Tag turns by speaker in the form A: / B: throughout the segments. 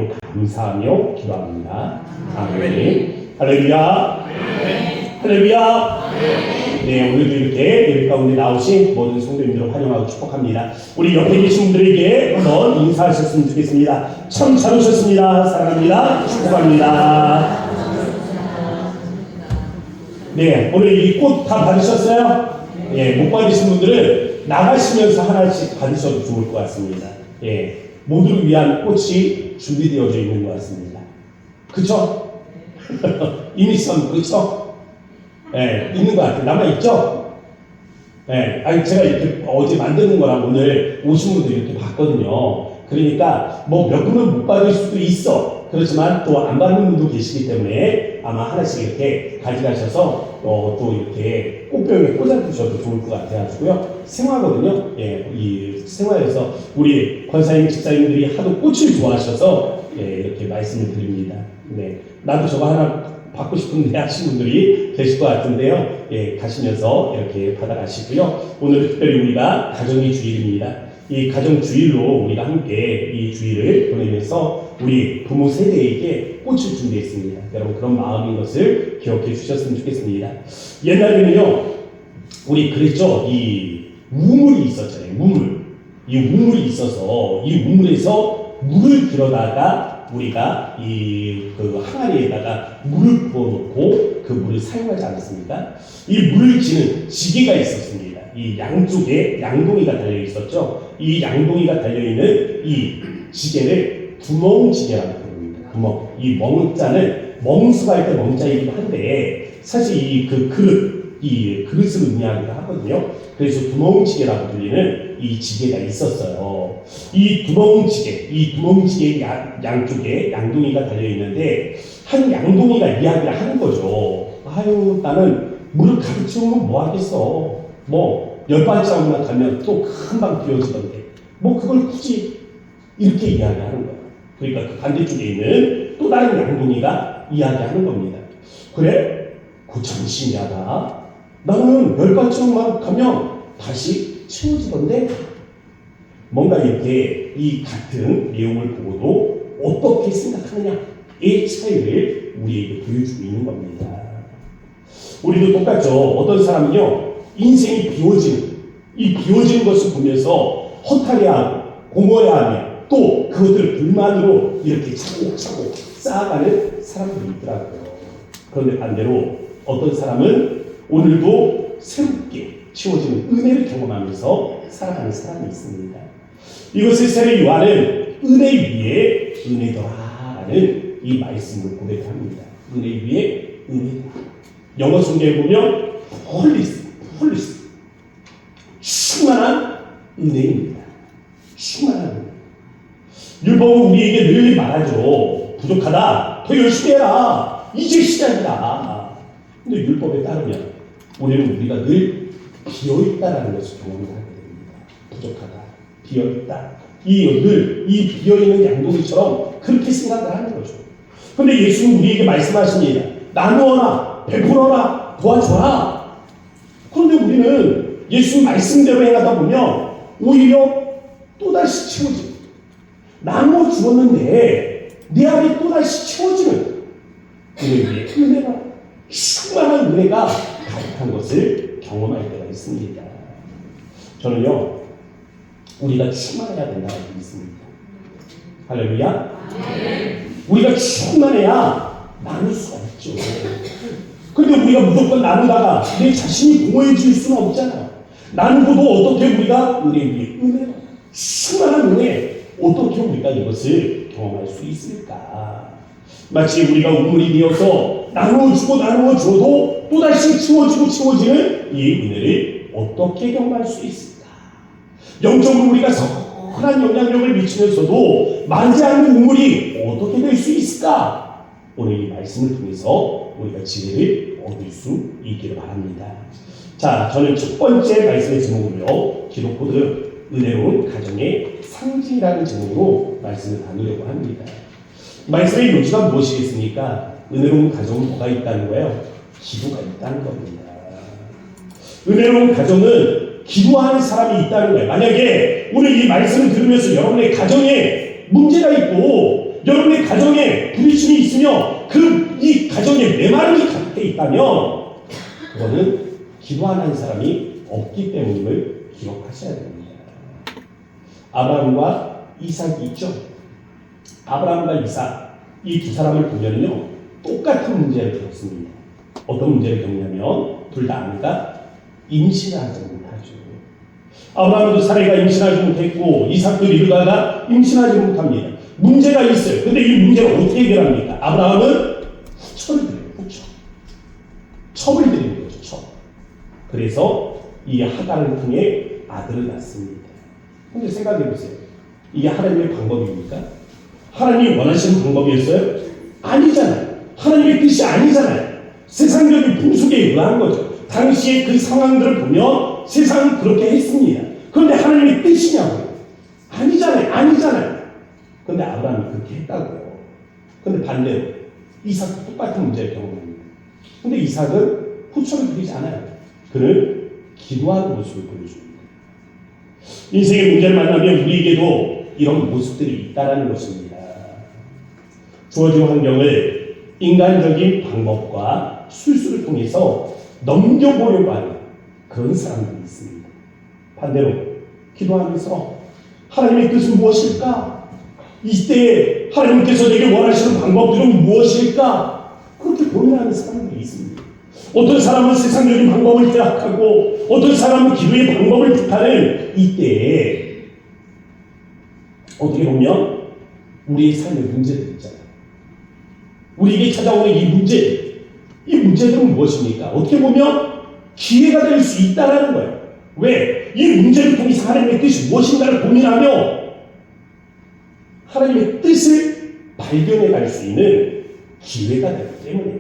A: 이름으로 감사하며 기도합니다. 아멘. 할렐루야. 할렐루야. 네, 오늘도 이렇게 예배 가운데 나오신 모든 성도님들을 환영하고 축복합니다. 우리 옆에 계신 분들에게 한번 인사하셨으면 좋겠습니다. 참 잘 오셨습니다. 사랑합니다. 축복합니다. 네, 오늘 이 꽃 다 받으셨어요? 예, 못 받으신 분들은 나가시면서 하나씩 받으셔도 좋을 것 같습니다. 예, 모두를 위한 꽃이 준비되어져 있는 것 같습니다. 그쵸? 이미 선, 그쵸? 예, 있는 것 같아요. 남아있죠? 예, 아니, 제가 이렇게 어제 만드는 거랑 오늘 오신 분들 이렇게 봤거든요. 그러니까, 뭐 몇 분은 못 받을 수도 있어. 그렇지만 또 안 받는 분도 계시기 때문에 아마 하나씩 이렇게 가져가셔서 또 이렇게 꽃병에 꽂아두셔도 좋을 것 같아가지고요. 생화거든요. 예, 이 생화에서 우리 권사님, 집사님들이 하도 꽃을 좋아하셔서 예, 이렇게 말씀을 드립니다. 네, 나도 저거 하나 받고 싶은데 하신 분들이 계실 것 같은데요. 예, 가시면서 이렇게 받아가시고요. 오늘 특별히 우리가 가정의 주일입니다. 이 가정 주일로 우리가 함께 이 주일을 보내면서 우리 부모 세대에게 꽃을 준비했습니다. 여러분 그런 마음인 것을 기억해 주셨으면 좋겠습니다. 옛날에는요, 우리 그랬죠. 이 우물이 있었잖아요. 우물. 이 우물이 있어서 이 우물에서 물을 들여다가 우리가 그 항아리에다가 물을 부어놓고 그 물을 사용하지 않았습니까? 이 물을 지는 지게가 있었습니다. 이 양쪽에 양동이가 달려 있었죠. 이 양동이가 달려 있는 이 지게를 구멍지게라고 부릅니다. 구멍. 이 멍자는 멍수할 때 멍자이기도 한데 사실 이 그릇을 의미하기도 하거든요. 그래서 구멍지게라고 불리는 이 지게가 있었어요. 이 구멍지게 양쪽에 양동이가 달려 있는데 한 양동이가 이야기를 하는 거죠. 아유, 나는 물을 가득 채우면 뭐 하겠어. 뭐 10발자국만 가면 또 금방 비워지던데 뭐 그걸 굳이 이렇게 이야기하는 거예요. 그러니까 그 반대쪽에 있는 또 다른 양동이가 이야기하는 겁니다. 그래? 그 참 신기하다. 나는 10발자국만 가면 다시 채워지던데 뭔가 이렇게 이 같은 내용을 보고도 어떻게 생각하느냐의 차이를 우리에게 보여주고 있는 겁니다. 우리도 똑같죠. 어떤 사람은요, 인생이 이 비워지는 것을 보면서 허탈해하고 공허해하며 또 그것들을 불만으로 이렇게 차곡차곡 쌓아가는 사람들이 있더라고요. 그런데 반대로 어떤 사람은 오늘도 새롭게 채워지는 은혜를 경험하면서 살아가는 사람이 있습니다. 이것을 세례 요한은 은혜 위에 은혜더라라는 이 말씀을 고백합니다. 은혜 위에 은혜더라. 영어 성경에 보면 홀리스 충만한 은혜입니다. 충만한 은혜. 율법은 우리에게 늘 말하죠. 부족하다. 더 열심히 해라. 이제 시작이다. 근데 율법에 따르면 우리가 늘 비어있다라는 것을 경험을 하게 됩니다. 부족하다. 비어있다. 이 비어있는 양동이처럼 그렇게 생각을 하는 거죠. 그런데 예수는 우리에게 말씀하십니다. 나누어라. 베풀어라. 도와줘라. 그런데 우리는 예수 말씀대로 행하다 보면 오히려 또다시 채워집니다. 나누어 주었는데 내 안에 또다시 채워지는 은혜의 은혜가 충만한 은혜가 가득한 것을 경험할 때가 있습니다. 저는요, 우리가 충만해야 된다고 믿습니다. 할렐루야. 우리가 충만해야 나눌 수가 있죠. 그런데 우리가 무조건 나누다가 내 자신이 공허해질 수는 없잖아요. 나누고도 어떻게 우리가 은혜 위에 은혜, 충만한 은혜, 어떻게 우리가 이것을 경험할 수 있을까? 마치 우리가 우물이 되어서 나누어줘도 또다시 채워지는 이 은혜를 어떻게 경험할 수 있을까? 영적으로 우리가 선한 영향력을 미치면서도 마지 않는 우물이 어떻게 될 수 있을까? 오늘 이 말씀을 통해서 우리가 지혜를 얻을 수 있기를 바랍니다. 자, 저는 첫 번째 말씀의 제목으로요, 기독교들은 은혜로운 가정의 상징이라는 제목으로 말씀을 나누려고 합니다. 말씀의 요지가 무엇이겠습니까? 은혜로운 가정은 뭐가 있다는 거예요? 기도가 있다는 겁니다. 은혜로운 가정은 기도하는 사람이 있다는 거예요. 만약에 오늘 이 말씀을 들으면서 여러분의 가정에 문제가 있고 여러분의 가정에 부딪힘이 있으며 이 가정에 메마름이 가득해 있다면 그거는 기도하는 사람이 없기 때문임을 기억하셔야 됩니다. 아브라함과 이삭이 있죠. 아브라함과 이삭 이 두 사람을 보면요 똑같은 문제를 겪습니다. 어떤 문제를 겪냐면 둘 다 아내가 임신하지 못하죠. 아브라함도 사례가 임신하지 못했고 이삭도 리브가가 임신하지 못합니다. 문제가 있어요. 근데 이 문제를 어떻게 해결합니까? 아브라함은 후처를 드려요. 후처. 첩을 드리는 거죠. 첩. 그래서 이 하갈을 통해 아들을 낳습니다. 근데 생각해 보세요. 이게 하나님의 방법입니까? 하나님이 원하시는 방법이었어요? 아니잖아요. 하나님의 뜻이 아니잖아요. 세상적인 풍속에 의한 거죠. 당시의 그 상황들을 보면 세상은 그렇게 했습니다. 그런데 하나님의 뜻이냐고요? 아니잖아요. 그런데 아브라함이 그렇게 했다고요. 그런데 반대로 이삭도 똑같은 문제를 경험합니다. 그런데 이삭은 후처를 드리지 않아요. 그는 기도하는 모습을 보여줍니다. 인생의 문제를 만나면 우리에게도 이런 모습들이 있다는 것입니다. 주어진 환경을 인간적인 방법과 술수를 통해서 넘겨보려고 하는 그런 사람들이 있습니다. 반대로 기도하면서 하나님의 뜻은 무엇일까? 이때 하나님께서 내게 원하시는 방법들은 무엇일까? 그렇게 고민하는 사람들이 있습니다. 어떤 사람은 세상적인 방법을 택하고 어떤 사람은 기도의 방법을 택하는 이때에 어떻게 보면 우리의 삶의 문제들 있잖아요. 우리에게 찾아오는 이 문제들은 무엇입니까? 어떻게 보면 기회가 될 수 있다는 거예요. 왜? 이 문제를 통해서 하나님의 뜻이 무엇인가를 고민하며 하나님의 뜻을 발견해 갈 수 있는 기회가 되기 때문에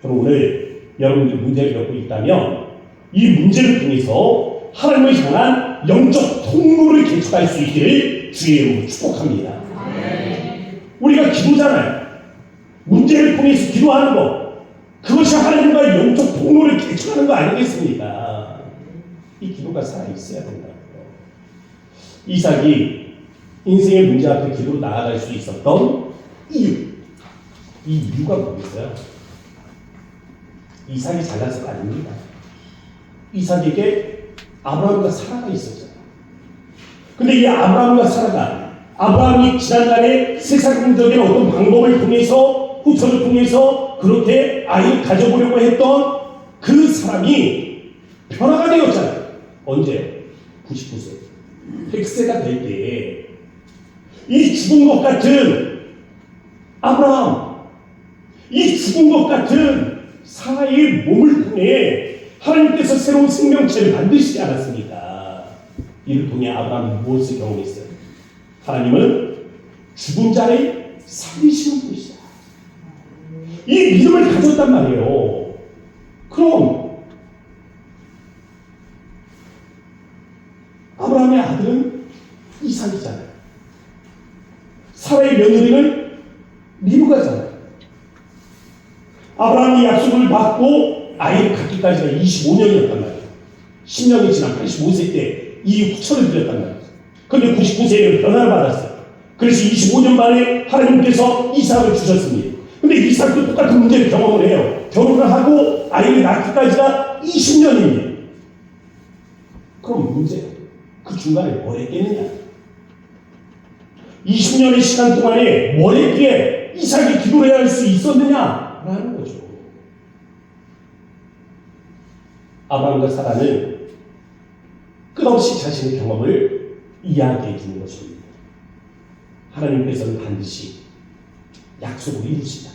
A: 저는 오늘 여러분들 문제를 겪고 있다면 이 문제를 통해서 하나님을 향한 영적 통로를 개척할 수 있기를 주의 이름으로 축복합니다. 우리가 기도잖아요. 문제를 통해서 기도하는 것 그것이 하나님과의 영적 통로를 개척하는 거 아니겠습니까? 이 기도가 살아있어야 된다고요. 이삭이 인생의 문제 앞에 기도로 나아갈 수 있었던 이 이유가 뭐겠어요? 이삭이 잘나서가 아닙니다. 이삭에게 아브라함과 사라가 있었잖아요. 근데 이 아브라함과 사라가 아브라함이 지난날에 세상적인 어떤 방법을 통해서 후처를 통해서 그렇게 아이를 가져보려고 했던 그 사람이 변화가 되었잖아요. 언제? 99세. 100세가 될 때에 이 죽은 것 같은 아브라함, 이 죽은 것 같은 사라의 몸을 통해 하나님께서 새로운 생명체를 만드시지 않았습니까? 이를 통해 아브라함은 무엇을 경험했어요? 하나님은 죽은 자를 살리시는 분이시다. 이 믿음을 가졌단 말이에요. 그럼 아브라함의 아들은 이삭이잖아요. 사라의 며느리는 리브가잖아요. 아브라함이 약속을 받고 아이를 갖기까지가 25년이었단 말이에요. 10년이 지난 85세 때 이 후처를 드렸단 말이에요. 그런데 99세에는 변화를 받았어요. 그래서 25년 만에 하나님께서 이삭을 주셨습니다. 근데 이삭도 똑같은 문제를 경험을 해요. 결혼을 하고 아이를 낳기까지가 20년입니다. 그럼 문제예요. 그 중간에 뭘 했겠느냐? 20년의 시간 동안에 뭘 했기에 이삭이 기도를 해야 할 수 있었느냐? 라는 거죠. 아브라함과 사라는 끝없이 자신의 경험을 이야기해 주는 것입니다. 하나님께서는 반드시 약속을 이루시다.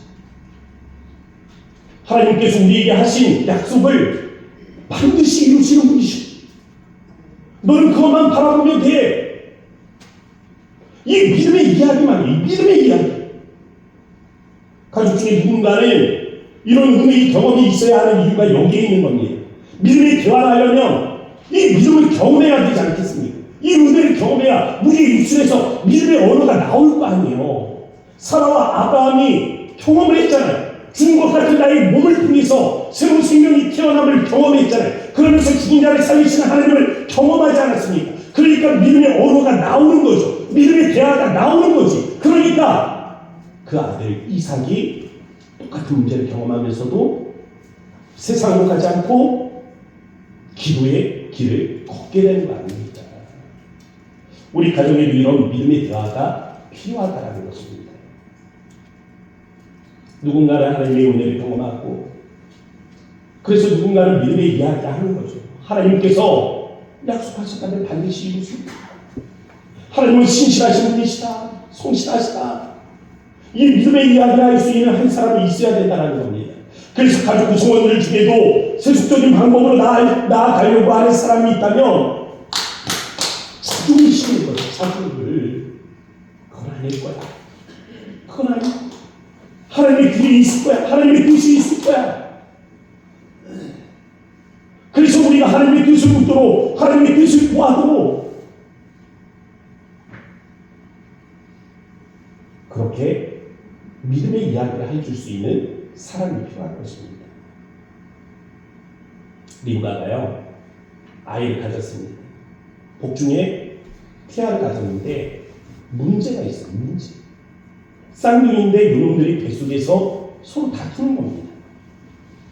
A: 하나님께서 우리에게 하신 약속을 반드시 이루시는 분이시오. 너는 그것만 바라보면 돼. 이 믿음의 이야기만이에요. 믿음의 이야기. 가족 중에 누군가는 이런 은혜의 경험이 있어야 하는 이유가 여기에 있는 겁니다. 믿음의 대화를 하려면 이 믿음을 경험해야 되지 않겠습니까? 이 은혜를 경험해야 우리의 입술에서 믿음의 언어가 나올 거 아니에요. 사라와 아브라함이 경험을 했잖아요. 죽은 것 같은 나의 몸을 통해서 새로운 생명이 태어남을 경험했잖아요. 그러면서 죽은 자를 살리시는 하나님을 경험하지 않았습니까? 그러니까 믿음의 언어가 나오는 거죠. 믿음의 대화가 나오는 거지. 그러니까 그 아들 이삭이 똑같은 문제를 경험하면서도 세상으로 가지 않고 기도의 길을 걷게 되는 거 아닙니까? 우리 가정에도 이런 믿음의 대화가 필요하다는 것입니다. 누군가는 하나님의 은혜를 경험하고 그래서 누군가는 믿음의 이야기를 하는 거죠. 하나님께서 약속하셨다면 반드시 이루십니다. 하나님은 신실하신 분이시다. 성실하시다. 이 믿음의 이야기를 할 수 있는 한 사람이 있어야 된다는 겁니다. 그래서 가족 구성원들 중에도 세속적인 방법으로 나아가려고 하는 사람이 있다면 자존심인 거죠. 자존을. 그건 아닐 거야. 그건 아니야. 하나님의 길이 있을 거야. 하나님의 뜻이 있을 거야. 그래서 우리가 하나님의 뜻을 묻도록 하나님의 뜻을 구하도록 그렇게 믿음의 이야기를 해줄 수 있는 사람이 필요한 것입니다. 리브가가요 아이를 가졌습니다. 복중에 태아를 가졌는데 문제가 있어요. 문제. 쌍둥이인데 이놈들이 뱃속에서 서로 다투는 겁니다.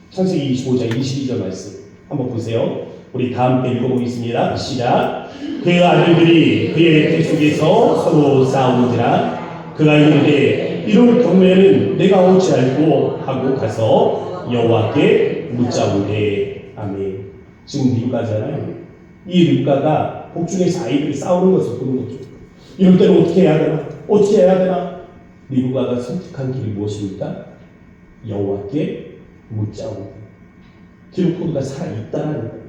A: 창세기 25장 22절 말씀 한번 보세요. 우리 다 함께 읽어보겠습니다. 시작. 그 아들들이 그의 뱃속에서 서로 싸우는지라 그가 이르되 이럴 경우에는 내가 어찌할꼬 하고 가서 여호와께 묻자오되. 아멘. 지금 리브가잖아요. 이 리브가가 복중에서 아이들이 싸우는 것을 보는 거죠. 이럴 때는 어떻게 해야 되나? 어떻게 해야 되나? 리브가가 선택한 길이 무엇입니까? 여호와께 묻자오되. 기록 코드가 살아있다는 거예요.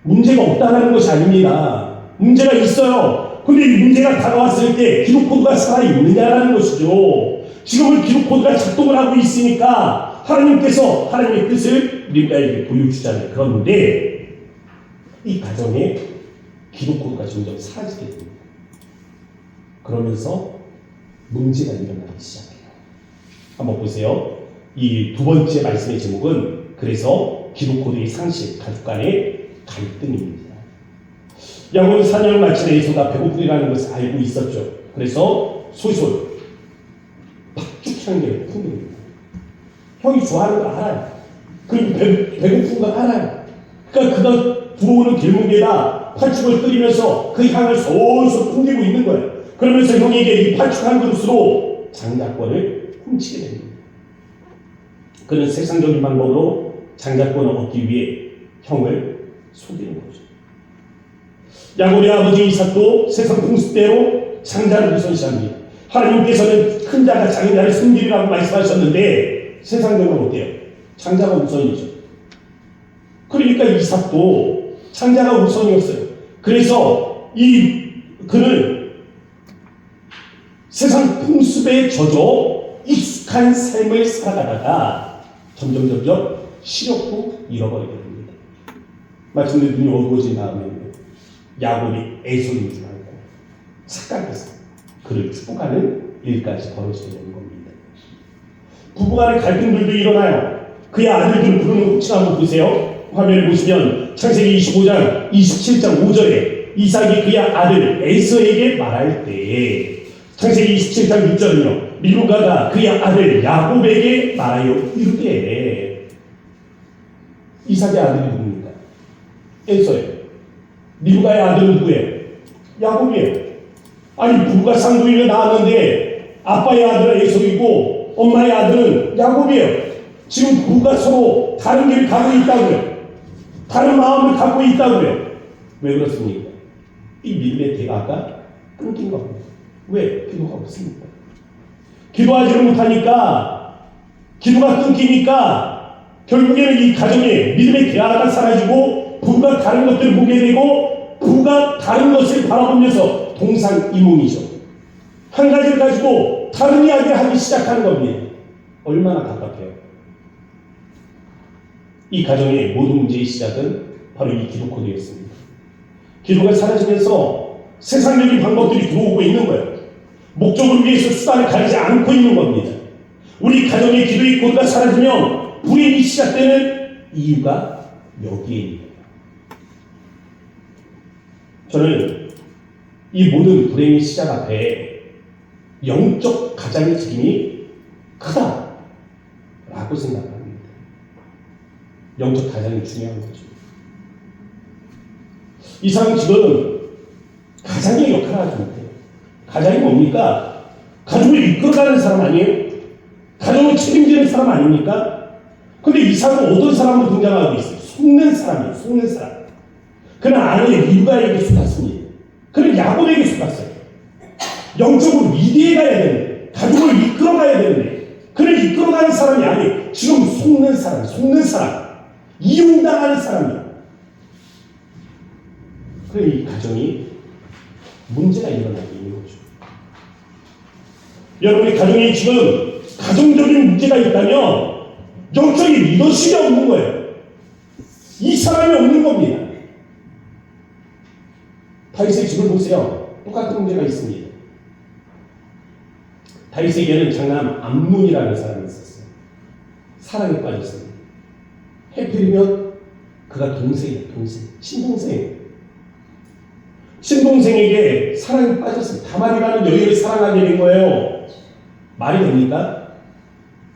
A: 문제가 없다는 것이 아닙니다. 문제가 있어요. 근데 이 문제가 다가왔을 때 기록 코드가 살아있느냐라는 것이죠. 지금은 기록 코드가 작동을 하고 있으니까 하나님께서 하나님의 뜻을 리브가에게 보여주잖아요. 그런데 이 가정에 기록 코드가 점점 사라지게 됩니다. 그러면서 문제가 일어나기 시작해요. 한번 보세요. 이 두 번째 말씀의 제목은 그래서 기록 코드의 상실, 가족 간의 갈등입니다. 야곱은 사냥을 마친 에서가 배고프리라는 것을 알고 있었죠. 그래서 솔솔 박죽하는 게 풍경입니다. 형이 좋아하는 거 알아요. 그리고 배고픈 거 알아요. 그러니까 그가 들어오는 길목에다 팔죽을 끓이면서 그 향을 솔솔 풍기고 있는 거예요. 그러면서 형에게 이 팔죽한 그릇으로 장자권을 훔치게 됩니다. 그는 세상적인 방법으로 장자권을 얻기 위해 형을 속이는 거죠. 야곱의 아버지 이삭도 세상 풍습대로 장자를 우선시합니다. 하나님께서는 큰 자가 작은 자를 섬기리라고 말씀하셨는데 세상적으로 어때요? 장자가 우선이죠. 그러니까 이삭도 장자가 우선이었어요. 그래서 그는 세상 풍습에 젖어 익숙한 삶을 살아가다가 점점 시력도 잃어버리게 됩니다. 마침내 눈이 어두워진 다음에는 야곱이 에서인 줄 알고 착각해서 그를 축복하는 일까지 벌어지게 되는 겁니다. 부부간의 갈등들도 일어나요. 그의 아들들을 부르는 혹시나 한번 보세요. 화면을 보시면 창세기 25장 27장 5절에 이삭이 그의 아들 에서에게 말할 때에 창세기 27장 6절은요. 리브가가 그의 아들 야곱에게 말하여 이르되. 이삭의 아들이 누굽니까? 에서예요. 리브가의 아들은 누구예요? 야곱이에요. 아니 부부가 쌍둥이를 낳았는데 아빠의 아들은 에서이고 엄마의 아들은 야곱이에요. 지금 부부가 서로 다른 길을 가고 있다고요. 다른 마음을 갖고 있다고요. 왜 그렇습니까? 이 믿음의 대화가 끊긴 겁니다. 왜? 기도가 없습니까? 기도하지를 못하니까 기도가 끊기니까 결국에는 이 가정에 믿음의 대화가 사라지고 부부가 다른 것들을 보게 되고 부부가 다른 것을 바라보면서 동상이몽이죠. 한 가지를 가지고 다른 이야기를 하기 시작하는 겁니다. 얼마나 답답해요. 이 가정의 모든 문제의 시작은 바로 이 기도 코드였습니다. 기도가 사라지면서 세상적인 방법들이 들어오고 있는 거예요. 목적을 위해서 수단을 가리지 않고 있는 겁니다. 우리 가정의 기도의 코드가 사라지면 불행이 시작되는 이유가 여기에 있는 거예요. 저는 이 모든 불행의 시작 앞에 영적 가장의 책임이 크다라고 생각합니다. 영적 가장이 중요한 거죠. 이 사람 지금 가장의 역할을 하지 못해요. 가장이 뭡니까? 가족을 이끌어가는 사람 아니에요? 가족을 책임지는 사람 아닙니까? 근데 이 사람은 어떤 사람으로 등장하고 있어요? 속는 사람이에요. 속는 사람. 그는 아내 리브가에게 속았습니다. 그는 야곱에게 속았어요. 영적으로 리드해 가야 되는데, 가족을 이끌어가야 되는데, 그를 이끌어가는 사람이 아니에요. 지금 속는 사람, 속는 사람, 이용당하는 사람이에요. 그래 이 가정이 문제가 일어나고 있는 거죠. 여러분의 가정에 지금 가정적인 문제가 있다면 영적인 리더십이 없는 거예요. 이 사람이 없는 겁니다. 다윗의 집을 보세요. 똑같은 문제가 있습니다. 다윗에게는 장남 암논이라는 사람이 있었어요. 사랑에 빠졌습니다. 해필이면 그가 동생이에요. 동생, 친동생이에요. 친동생에게 사랑에 빠졌습니다. 다말이라는 여인을 사랑하게 된 거예요. 말이 됩니까?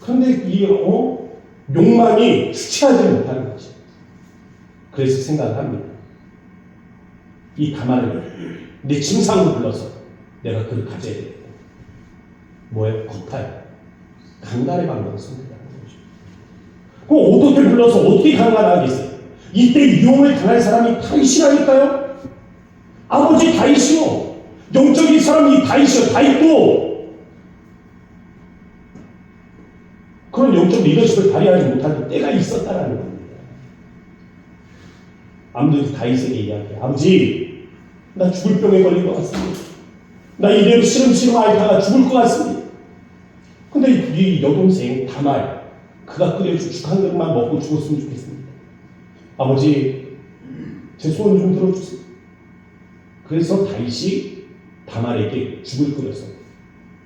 A: 그런데 이 욕망이 주체하지 못하는 거죠. 그래서 생각을 합니다. 이 다말을 내 침상으로 불러서 내가 그를 가져야 되겠다. 뭐예요? 거타요. 강간의 방법을 선택하는 거죠. 그럼 어떻게 불러서 어떻게 강간하겠어요? 이때 이용을 당할 사람이 다윗이라니까요. 아버지 다윗이요. 영적인 사람이 다윗이요. 다윗도 그런 영적 리더십을 발휘하지 못할 때가 있었다라는 겁니다. 암논이 다윗에게 이야기해요. 아버지, 나 죽을 병에 걸린 것 같습니다. 나 이대로 시름시름 앓다가 죽을 것 같습니다. 근데 이 여동생 다말, 그가 끓여준 죽 한 그릇만 먹고 죽었으면 좋겠습니다. 아버지, 제 소원 좀 들어주세요. 그래서 다윗이 다말에게 죽을 끓여서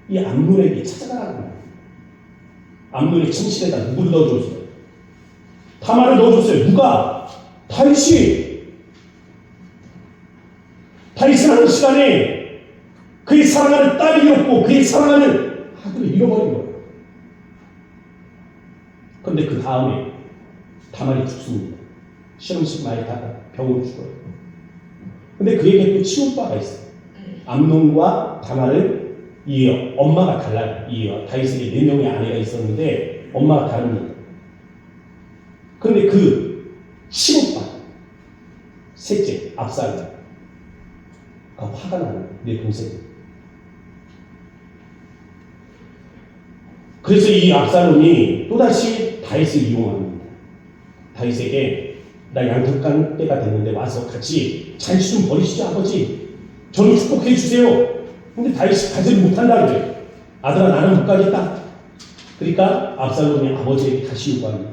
A: 이 암논에게 찾아가라고 합니다. 암논의 침실에다 누구를 넣어줬어요? 다말을 넣어줬어요. 누가? 다윗이. 다윗은 하는 시간에 그의 사랑하는 딸이 잃었고 그의 사랑하는 아들을 잃어버린 거예요. 그런데 그 다음에 다말이 죽습니다. 시험식 많이 다가 병으로 죽어요. 근데 그에게 또 친오빠가 있어요. 암논과 다말을 이 엄마가 달라요. 이 다윗에게 4명의 아내가 있었는데 엄마가 다릅니다. 그런데 그 친오빠 셋째 압살롬 화가 나는 내 동생. 그래서 이 압살롬이 또다시 다윗을 이용합니다. 다윗에게 나 양특간 때가 됐는데 와서 같이 잔치 좀 벌이시죠 아버지. 저를 축복해 주세요. 근데 다윗이 가지를 못한다 그래요. 아들아 나는 못 가겠다. 그러니까 압살롬이 아버지에게 다시 요구합니다.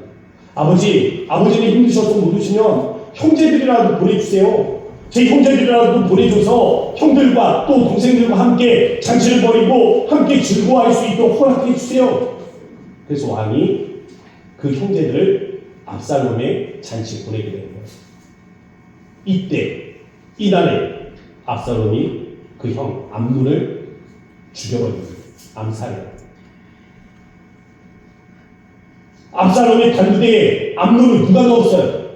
A: 아버지, 아버지는 힘드셔서 못 오시면 형제들이라도 보내주세요. 제 형제들이라도 보내줘서 형들과 또 동생들과 함께 잔치를 벌이고 함께 즐거워할 수 있도록 허락해 주세요. 그래서 왕이 그 형제들을 압살롬의 잔치에 보내게 된 거예요. 이때 이날에 압살롬이 그 형 암논을 죽여버립니다. 암살해요. 압살롬의 단두대에 암논을 누가 넣었어요?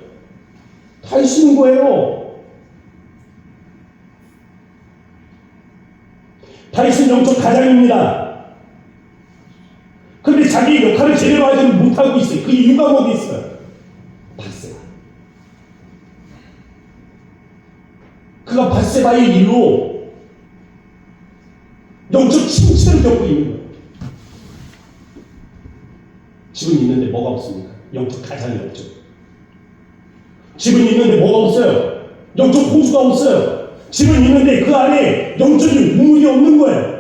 A: 다윗이 넣은 거예요. 다윗은 영적 가장입니다. 그런데 자기 역할을 제대로 하지 못하고 있어요. 그 이유가 어디 있어요? 밧세바. 그가 밧세바의 일로 영적 침체를 겪고 있는 거예요. 집은 있는데 뭐가 없습니까? 영적 가장이 없죠. 집은 있는데 뭐가 없어요? 영적 호주가 없어요. 집은 있는데 그 안에 영적인 우물이 없는 거예요.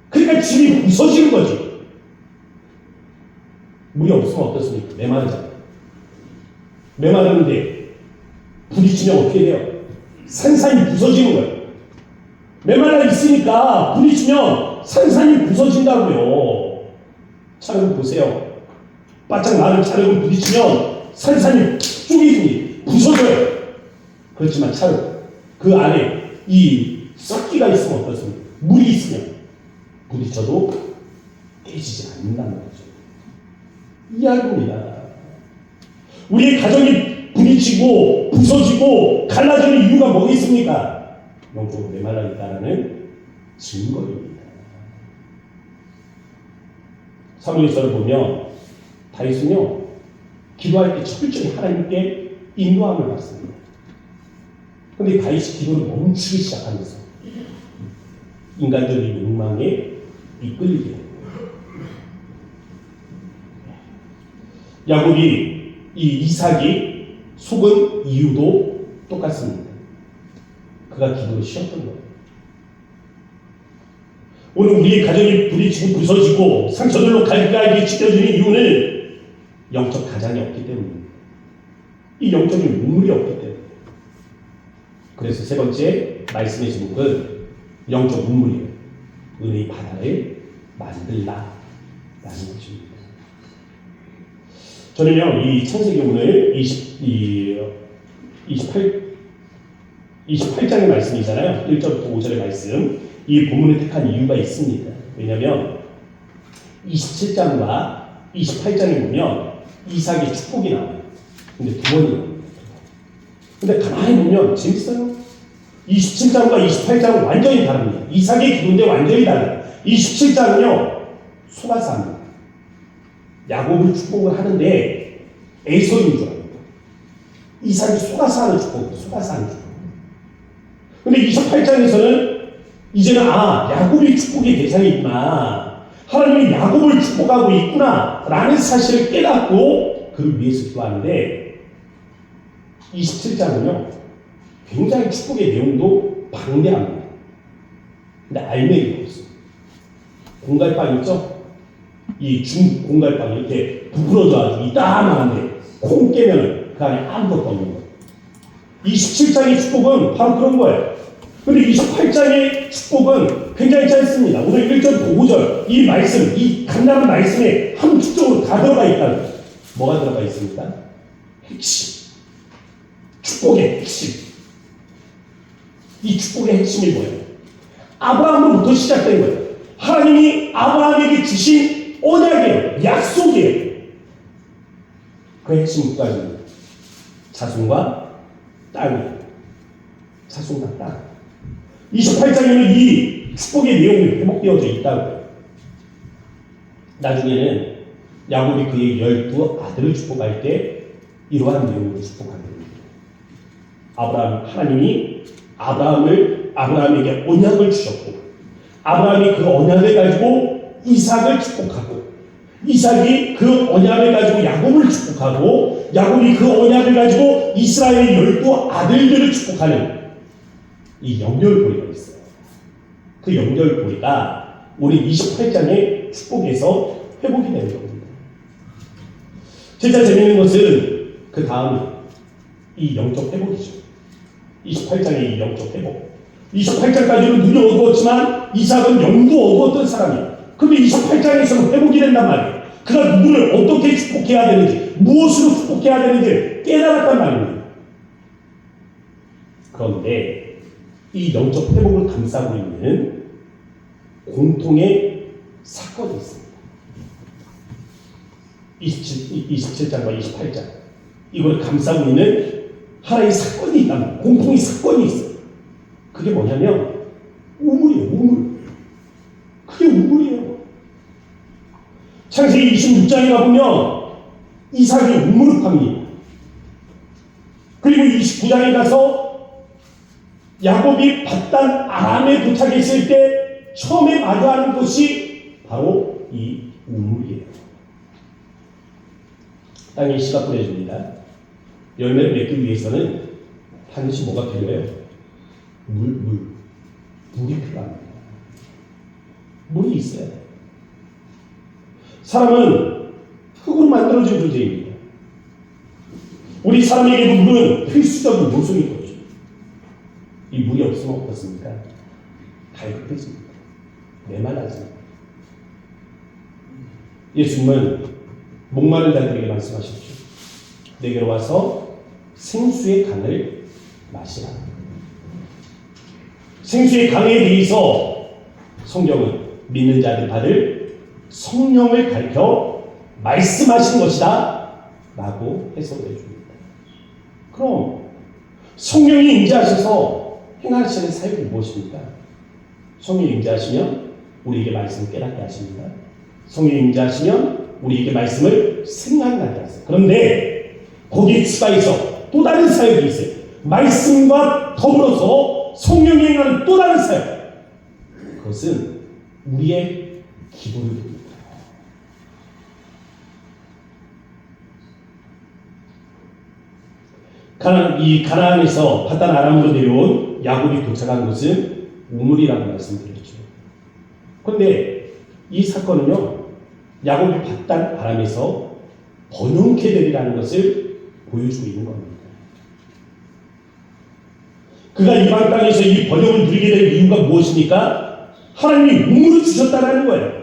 A: 그러니까 집이 부서지는 거지. 물이 없으면 어떻습니까? 메마르잖아요. 메마르는데 부딪히면 어떻게 돼요? 산산이 부서지는 거예요. 메말라 있으니까 부딪히면 산산이 부서진다고요. 차를 보세요. 바짝 마른 차를 부딪히면 산산이 쪼개집니다. 부서져요. 그렇지만 차를, 그 안에 이 썩기가 있으면 어떻습니까? 물이 있으면 산산이 부서지는 거예요. 부딪혀도 깨지지 않는다는 거죠. 이해합니다. 우리의 가정이 부딪히고 부서지고 갈라지는 이유가 뭐겠습니까? 영적으로 메말라 있다는 증거입니다. 사무엘서를 보면 다윗은요 기도할 때 철저히 하나님께 인도함을 받습니다. 그런데 다윗이 기도를 멈추기 시작하면서 인간적인 욕망에 이끌리게 됩니다. 야곱이 이 이삭이 속은 이유도 똑같습니다. 그가 기도를 쉬었던 거예요. 오늘 우리의 가정이 부딪히고 부서지고 상처들로 갈갈이 찢어지는 이유는 영적 가장이 없기 때문입니다. 이 영적인 우물이 없기 때문에. 그래서 세 번째 말씀의 제목은 영적 우물이에요. 은혜의 바다를 만들라 라는 것입니다. 저는요 이 창세기 오늘 28장의 말씀이잖아요. 1절부터 5절의 말씀, 이 본문을 택한 이유가 있습니다. 왜냐하면 27장과 28장에 보면 이삭의 축복이 나와요. 근데 두 번이 나옵니다. 근데 가만히 보면 재밌어요. 27장과 28장은 완전히 다릅니다. 이삭의 기도인데 완전히 달라요. 27장은요 소가사입니다. 야곱을 축복을 하는데 에서인 줄 알아요. 이삭이 소가사하는 축복이에요. 소가사하는 축복. 근데 28장에서는 이제는 야곱이 축복의 대상이 있구나, 하나님이 야곱을 축복하고 있구나 라는 사실을 깨닫고 그를 위해서 기도하는데 27장은요 굉장히 축복의 내용도 방대합니다. 근데 알맹이가 없어요. 공갈빵 있죠? 이 중국 공갈빵이 이렇게 부풀어져가지고 이따만한데 콩 깨면 그 안에 아무것도 없는 거예요. 27장의 축복은 바로 그런 거예요. 근데 28장의 축복은 굉장히 짧습니다. 오늘 1절부터 5절 이 말씀, 이 간단한 말씀에 함축적으로 다 들어가 있다는 거예요. 뭐가 들어가 있습니까? 핵심. 축복의 핵심. 이 축복의 핵심이 뭐예요? 아브라함으로부터 시작된 거예요. 하나님이 아브라함에게 주신 언약이에요. 약속이에요. 그 핵심 두 가지입니다. 자손과 땅이에요. 자손과 땅. 28장에는 이 축복의 내용이 회복되어져 있다고요. 나중에는 야곱이 그의 12 아들을 축복할 때 이러한 내용으로 축복하게 됩니다. 하나님이 아브라함에게 언약을 주셨고, 아브라함이 그 언약을 가지고 이삭을 축복하고, 이삭이 그 언약을 가지고 야곱을 축복하고, 야곱이 그 언약을 가지고 이스라엘의 12 아들들을 축복하는 이 연결고리가 있어요. 그 연결고리가 오늘 28장의 축복에서 회복이 되는 겁니다. 진짜 재미있는 것은 그 다음에 이 영적 회복이죠. 28장의 이 영적 회복. 28장까지는 눈이 어두웠지만 이삭은 영도 어두웠던 사람이에요. 근데 28장에서는 회복이 된단 말이에요. 그가 누구를 어떻게 축복해야 되는지, 무엇으로 축복해야 되는지 깨달았단 말입니다. 그런데 이 영적 회복을 감싸고 있는 공통의 사건이 있습니다. 27장과 28장. 이걸 감싸고 있는 하나의 사건이 있다면, 공통의 사건이 있어요. 그게 뭐냐면 우물이에요. 우물. 그게 우물이에요. 창세기 26장에 가보면 이삭이 우물을 팝니다. 그리고 29장에 가서 야곱이 paddan 아람에 도착했을 때 처음에 마주하는 것이 바로 이 우물이에요. 땅에 씨가 뿌려집니다. 열매를 맺기 위해서는 반드시 뭐가 필요해요? 물이 필요합니다. 물이 있어야 돼요. 사람은 흙으로 만들어진 존재입니다. 우리 사람에게도 물은 필수적인 요소인 거죠. 이 물이 없으면 어떻습니까? 갈급해집니다. 메말라집니다. 예수님은 목마른 자들에게 말씀하십시오. 내게로 와서 생수의 강을 마시라. 생수의 강에 대해서 성경은 믿는 자들이 받을 성령을 가르쳐 말씀하신 것이다 라고 해석해 줍니다. 그럼 성령이 임재하셔서 행하시는 사역이 무엇입니까? 성령이 임재하시면 우리에게 말씀을 깨닫게 하십니다. 성령이 임재하시면 우리에게 말씀을 생각나게 하세요. 그런데 거기에 추가해서 또 다른 사역이 있어요. 말씀과 더불어서 성령이 행하는 또 다른 사역. 그것은 우리의 기도를 드립니다. 가나안에서 바단 아람으로 내려온 야곱이 도착한 곳은 우물이라고 말씀드렸죠. 그런데 이 사건은요, 야곱이 바단 아람에서 번영케 되리라는 것을 보여주고 있는 겁니다. 그가 이방 땅에서 이 번영을 누리게 될 이유가 무엇입니까? 하나님이 우물을 주셨다는 거예요.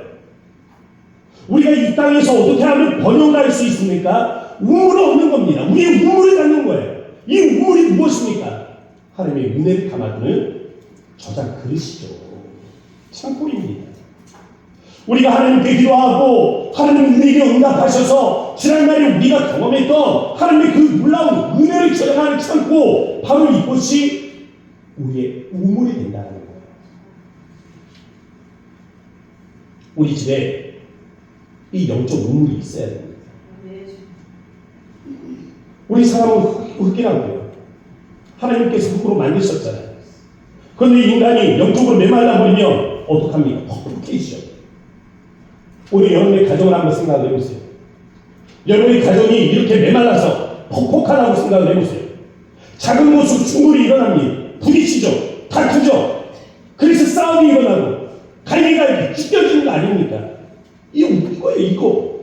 A: 우리가 이 땅에서 어떻게 하면 번영을 할 수 있습니까? 우물을 얻는 겁니다. 우리의 우물을 갖는 거예요. 이 우물이 무엇입니까? 하나님의 은혜를 담아두는 저장 그릇이죠. 창고입니다. 우리가 하나님께 기도하고 하나님 은혜에 응답하셔서 지난날에 우리가 경험했던 하나님의 그 놀라운 은혜를 저장하는 창고, 바로 이곳이 우리의 우물이 된다는 거예요. 우리 집에 이 영적 우물이 있어야 됩니다. 우리 사람은 흙이라고 해요. 하나님께서 흙으로 만드셨잖아요. 그런데 인간이 영적으로 메말라 버리면 어떡합니까? 퍽퍽해지죠. 우리 여러분의 가정을 한번 생각을 해보세요. 여러분의 가정이 이렇게 메말라서 퍽퍽하다고 생각을 해보세요. 작은 모습 충돌이 일어납니다. 부딪히죠. 다투죠. 그래서 싸움이 일어나고 갈기갈기 찢겨지는 거 아닙니까? 이거예요, 이거.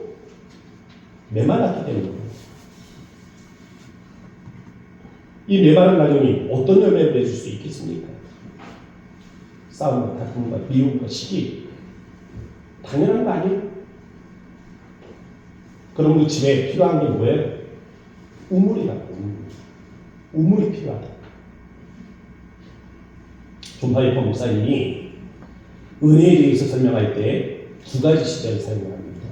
A: 메말랐기 때문에. 이 메마른 가정이 어떤 열매를 맺을 수 있겠습니까? 싸움과 다툼과 미움과 시기, 당연한 거 아니에요? 그럼 그 집에 필요한 게 뭐예요? 우물이라고. 우물이 필요하다. 존 파이퍼 목사님이 은혜에 대해서 설명할 때 두 가지 시대를 사용합니다.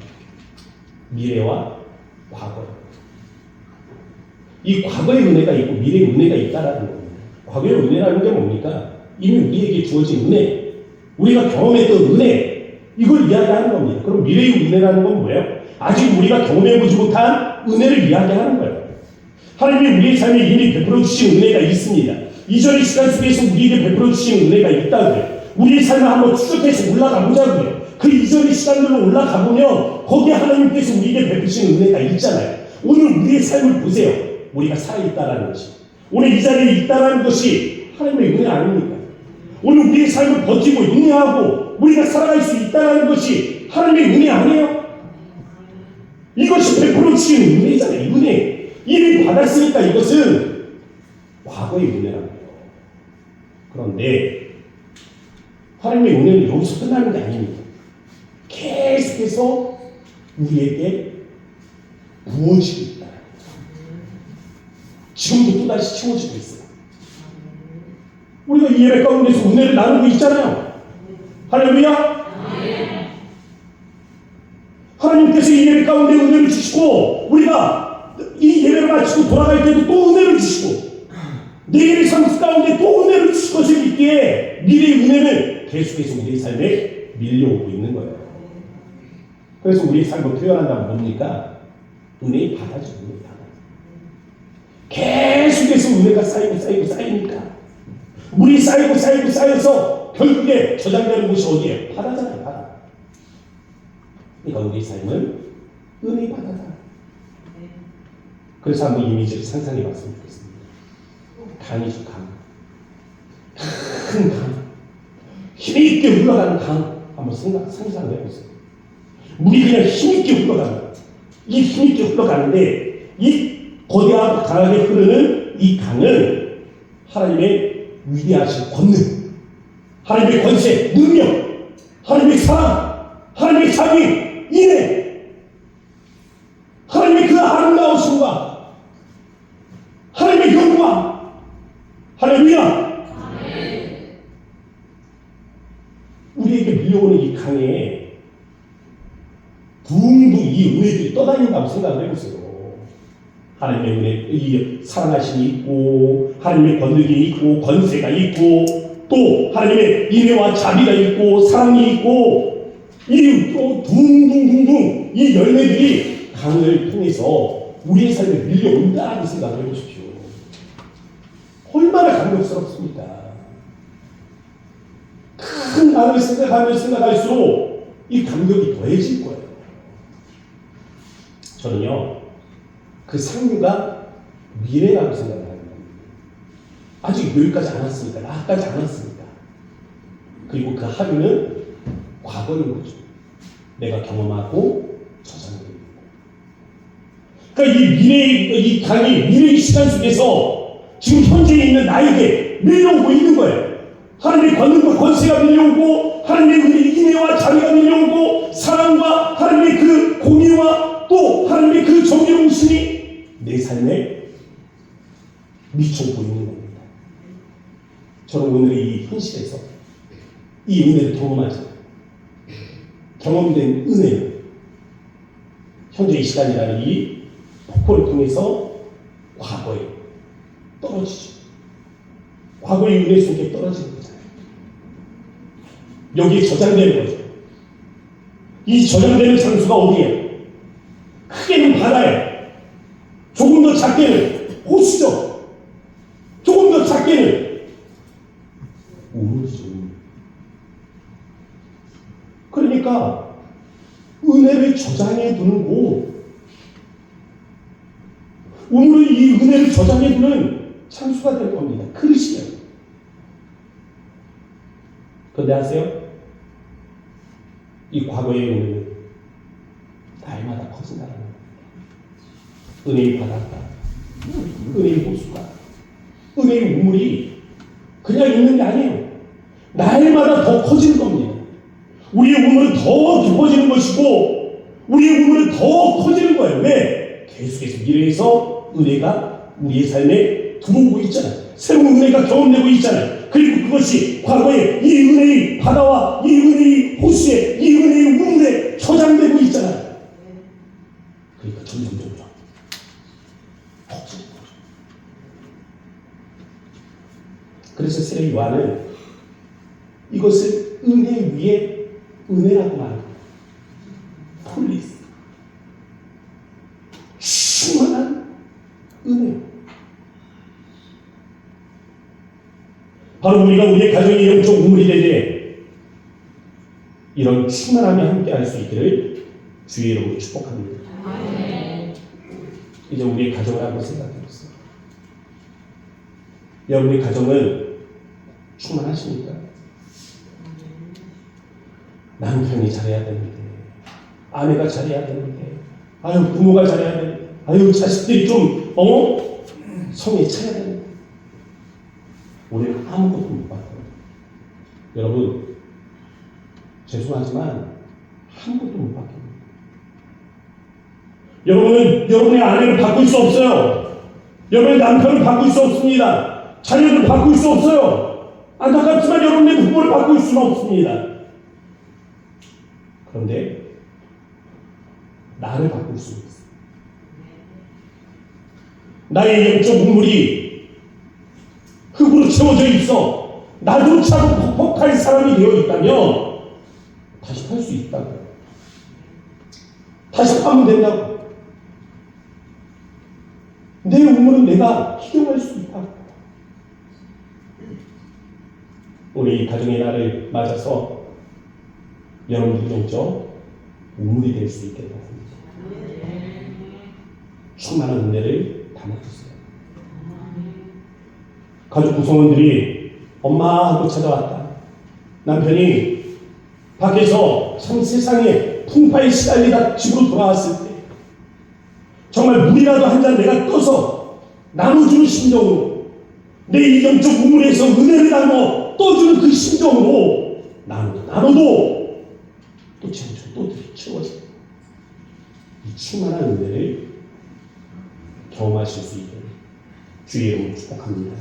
A: 미래와 과거. 이 과거의 은혜가 있고 미래의 은혜가 있다라는 겁니다. 과거의 은혜라는 게 뭡니까? 이미 우리에게 주어진 은혜, 우리가 경험했던 은혜, 이걸 이야기하는 겁니다. 그럼 미래의 은혜라는 건 뭐예요? 아직 우리가 경험해보지 못한 은혜를 이야기하는 거예요. 하나님이 우리의 삶에 이미 베풀어 주신 은혜가 있습니다. 이전의 시간 속에서 우리에게 베풀어 주신 은혜가 있다고요. 우리의 삶을 한번 추적해서 올라가 보자고요. 그 이전의 시간들로 올라가 보면 거기에 하나님께서 우리에게 베푸신 은혜가 있잖아요. 오늘 우리의 삶을 보세요. 우리가 살아있다라는 것이, 오늘 이 자리에 있다라는 것이 하나님의 은혜 아닙니까? 오늘 우리의 삶을 버티고 인내하고 우리가 살아갈 수 있다라는 것이 하나님의 은혜 아니에요? 이것이 베풀어 주시는 은혜잖아요. 은혜. 이미 받았으니까 이것은 과거의 은혜랍니다. 그런데 하나님의 은혜는 여기서 끝나는 게 아닙니다. 계속해서 우리에게 부어지고 있다. 지금도 또다시 채워지고 있어요. 우리가 이 예배 가운데서 은혜를 나누고 있잖아요. 할렐루야. 하나님께서 이 예배 가운데 은혜를 주시고 우리가 이 예배를 마치고 돌아갈 때도 또 은혜를 주시고 내일의 삶 가운데 또 은혜를 주실 것을 믿기에 미래의 은혜는 계속해서 우리의 삶에 밀려오고 있는 거예요. 그래서 우리의 삶을 표현한다면 뭡니까? 은혜의 바다죠. 은혜의 바다. 계속해서 은혜가 쌓이니까 물이 쌓여서 결국에 저장되는 곳이 어디예요? 바다잖아요. 바다. 그러니까 우리의 삶은 은혜의 바다다. 그래서 한번 이미지를 상상해 봤으면 좋겠습니다. 강이죠, 강. 큰 강. 힘있게 흘러가는 강. 한번 상상을 해보세요. 물이 그냥 힘있게 흘러가는, 이 힘있게 흘러가는데 이 거대하고 강하게 흐르는 이 강은 하나님의 위대하신 권능, 하나님의 권세, 능력, 하나님의 사랑, 하나님의 자비, 인애, 하나님의 그 아름다우심과 하나님의 영광, 할렐루야. 우리에게 밀려오는 이 강에 둥둥 이 은혜들이 떠다닌다고 생각을 해보세요. 하나님의 은혜, 이 사랑하심이 있고, 하나님의 권능이 있고, 권세가 있고, 또 하나님의 인애와 자비가 있고, 사랑이 있고, 이 또 둥둥둥둥 이 열매들이 강을 통해서 우리의 삶에 밀려온다고 생각을 해보십시오. 얼마나 감격스럽습니까? 큰 강을 생각하면 생각할수록 이 감격이 더해질 거예요. 저는요, 그 상류가 미래라고 생각을 합니다. 아직 여기까지 안 왔으니까, 나까지 안 왔으니까. 그리고 그 하류는 과거인 거죠. 내가 경험하고 저장되고 있고. 그러니까 이 미래의, 이 강이 미래의 시간 속에서 지금 현재 있는 나에게 밀려오고 있는 거예요. 하나님의 권능과 권세가 밀려오고, 하나님의 인애와 자비가 밀려오고, 사랑과 하나님의 그 공의와 또 하나님의 그 정의로우심이 내 삶에 미쳐오고 있는 겁니다. 저는 오늘 이 현실에서 이 은혜를 경험하죠. 경험된 은혜는 현재 이 시간이라는 이 폭포를 통해서 과거에 떨어지죠. 과거의 은혜 속에 떨어지는 거잖아요. 여기에 저장되는 거죠. 이 저장되는 장소가 어디예요? 크게는 바다예요. 조금 더 작게는 호수죠. 조금 더 작게는 우물이죠. 그러니까 은혜를 저장해 두는 곳, 우물은 이 은혜를 저장해 두는 장소가 될 겁니다. 그릇이에요. 그런데 아세요? 이 과거의 은혜는 날마다 커진다는 겁니다. 은혜의 바닷가, 은혜의 호수가, 은혜의 우물이 그냥 있는 게 아니에요. 날마다 더 커지는 겁니다. 우리의 우물은 더 깊어지는 것이고, 우리의 우물은 더 커지는 거예요. 왜? 계속해서 미래에서 은혜가 우리의 삶에 들어오고 있잖아요. 새로운 은혜가 경험되고 있잖아요. 그리고 그것이 과거에 이 은혜의 바다와 이 은혜의 호수에, 이 은혜의 우물에 저장되고 있잖아요. 그러니까 점점 커지는 거죠. 그래서 세례 요한은 이것을 은혜 위에 은혜라고 말합니다. 폴리스. 충만한 은혜. 바로 우리가 우리의 가정의 영적 우물이 되게 이런 충만함이 함께 할 수 있기를 주의 이름으로 축복합니다. 이제 우리의 가정을 한번 생각해보세요. 여러분의 가정은 충만하십니까? 남편이 잘해야 되는데, 아내가 잘해야 되는데, 부모가 잘해야 되는데, 자식들이 좀 성에 차야 되는데, 우리는 아무것도 못 받아요. 여러분, 죄송하지만 아무것도 못 받습니다. 여러분은 여러분의 아내를 바꿀 수 없어요. 여러분의 남편을 바꿀 수 없습니다. 자녀를 바꿀 수 없어요. 안타깝지만 여러분의 부모를 바꿀 수는 없습니다. 그런데 나를 바꿀 수 있어요. 나의 영적 우물이 흙으로 채워져 있어. 나도 차고 퍽퍽할 사람이 되어 있다면 다시 팔 수 있다고요. 다시 파면 된다고. 내 우물은 내가 희경할 수 있다고. 우리 가정의 날을 맞아서 여러분들 영적 우물이 될 수 있게 되었습니다. 충만한 은혜를 담아주세요. 가족 구성원들이 엄마 하고 찾아왔다. 남편이 밖에서 참 세상에 풍파에 시달리다 집으로 돌아왔을 때 정말 물이라도 한 잔 내가 떠서 나눠주는 심정으로 내 이 영적 우물에서 은혜를 나눠 떠주는 그 심정으로 나눠도 또 채워져, 또 채워져. 이 충만한 은혜를 경험하실 수 있게 주의 이름으로 축복합니다.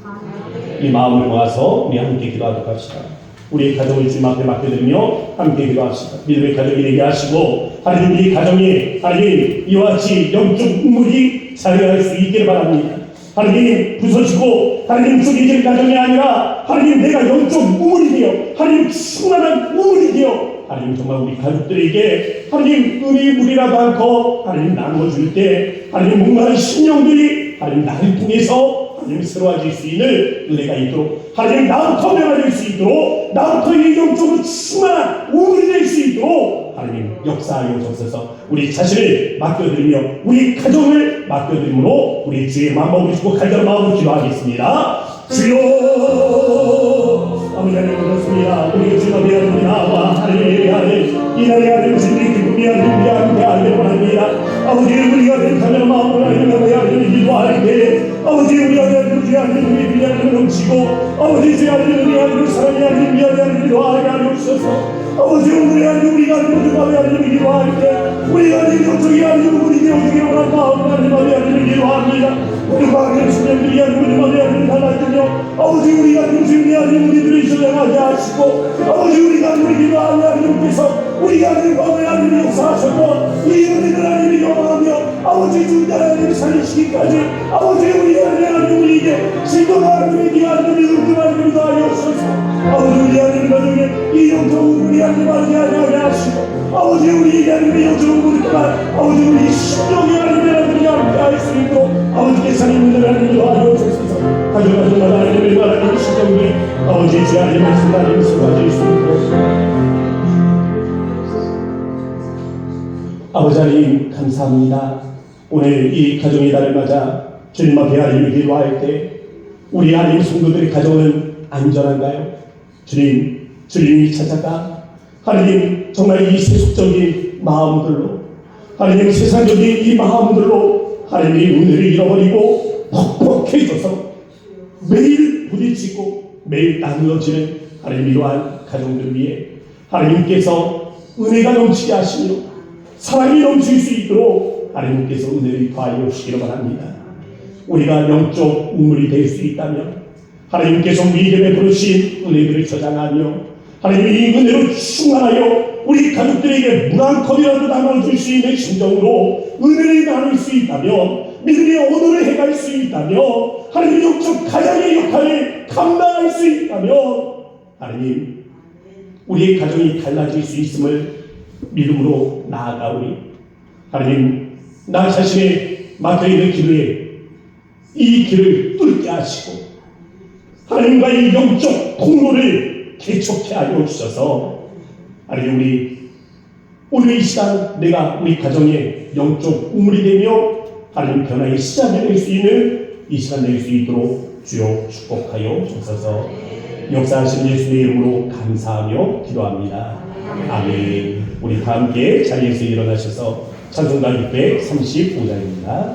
A: 이 마음을 모아서 우리 함께 기도하도록 합시다. 우리 가정을 주님 앞에 맡겨드리며 함께 기도합시다. 믿음의 가정이 되게 하시고 하나님 우리 가정에 하나님 이와 같이 영적 우물이 자리할 수 있기를 바랍니다. 하나님 부서지고 하나님 쪼개질 가정이 아니라 하나님 내가 영적 우물이 되어 하나님 충만한 우물이 되어 하나님 정말 우리 가족들에게 하나님 은혜의 물이라도 않고 하나님 나누어줄 때 하나님 목마른 심령들이 하나님 나를 통해서 하나님 새로워질 수 있는 은혜가 있도록 하나님 나부터 변화될 수 있도록 나부터 이 영적으로 충만한 우물이 될 수 있도록 하나님 역사하여 주옵소서. 우리 자신을 맡겨드리며 우리 가정을 맡겨드림으로 우리 주의 마음을 주고 간절한 마음으로 기도하겠습니다. 주여 아버지 하나님 그렇습니다. 우리 주님 앞에 하나님 나와 하나님 예배하는 이 날에 하나님 주님의 기쁨이 하나님 함께 하기를 원합니다. 아버지 우리가 간절한 마음으로 하나님 앞에 하나님 기도할 때 아버지 우리 하나님 주의 하나님 우리 주의 하나님 넘치고 아버지 주의 하나님 우리 하나님 사랑이 하나님 미안해 하나님 기도하게 하여 주셔서 아버지 오늘 하나님 우리가 하나님 주님의 하나님 기도할 때 우리가 하나님 영적이 하나님 우리 영적이 원한 마음으로 하나님 앞에 하나님 기도합니다. 우리 마음의 수련들이 하나님 우리 마음에 하나님 달라지며 아버지 우리가 하나님 주님의 하나님 우리들을 전향하게 하시고 아버지 우리가 하나님 기도하며 하나님께서 우리가 하나님 마음에 하나님 역사하셨고 이 은혜를 하나님 영원하며 아버지 주님 하나님 살리시기까지 아버지 우리 하나님 우리에게 신도가 하나님에게 하나님 믿음을 하나님 다하여 주셔서 아버지 우리 하나님 가정에 이 영적으로 우리 하나님 하게 하시고 아버지 우리 하나님의 영적으로 우리 또한 아버지 우리 심령이 하나님의 함께 할 수 있도록 아버지께서 하나님을 하나님 도와주어 주셔서 가정마다 하나님의 하나님 심령이 아버지 주 하나님 말씀 하나님 수고하실 수 있도록 아버지 하나님 감사합니다. 오늘 이 가정의 달을 맞아 주님 앞에 하나님을 기도할 때 우리 하나님 성도들의 가정은 안전한가요? 주님이 찾아가 하나님 정말 이 세속적인 마음들로 하나님 세상적인 이 마음들로 하나님의 은혜를 잃어버리고 퍽퍽해져서 매일 부딪히고 매일 나누어지는 하나님 이러한 가정들 위해 하나님께서 은혜가 넘치게 하시며 사랑이 넘칠 수 있도록 하나님께서 은혜를 더하여 주시기를 바랍니다. 우리가 영적 우물이 될 수 있다면 하나님께서 우리에게 베푸신 은혜들을 저장하며 하나님의 이 은혜로 충만하여 우리 가족들에게 물 한 컵이라도 나눠줄 수 있는 심정으로 은혜를 나눌 수 있다면 믿음의 언어를 해갈 수 있다면 하나님의 영적 가장의 역할을 감당할 수 있다면 하나님 우리의 가정이 달라질 수 있음을 믿음으로 나아가오니 하나님 나 자신의 막혀있는 기도에 이 길을 뚫게 하시고 하나님과의 영적 통로를 개척해 하여 주셔서 하나님 우리 오늘 이 시간 내가 우리 가정의 영적 우물이 되며 하나님 변화의 시작이 될 수 있는 이 시간 될 수 있도록 주여 축복하여 주셔서 역사하신 예수의 이름으로 감사하며 기도합니다. 아멘. 우리 다 함께 자리에서 일어나셔서 찬송가 635장입니다.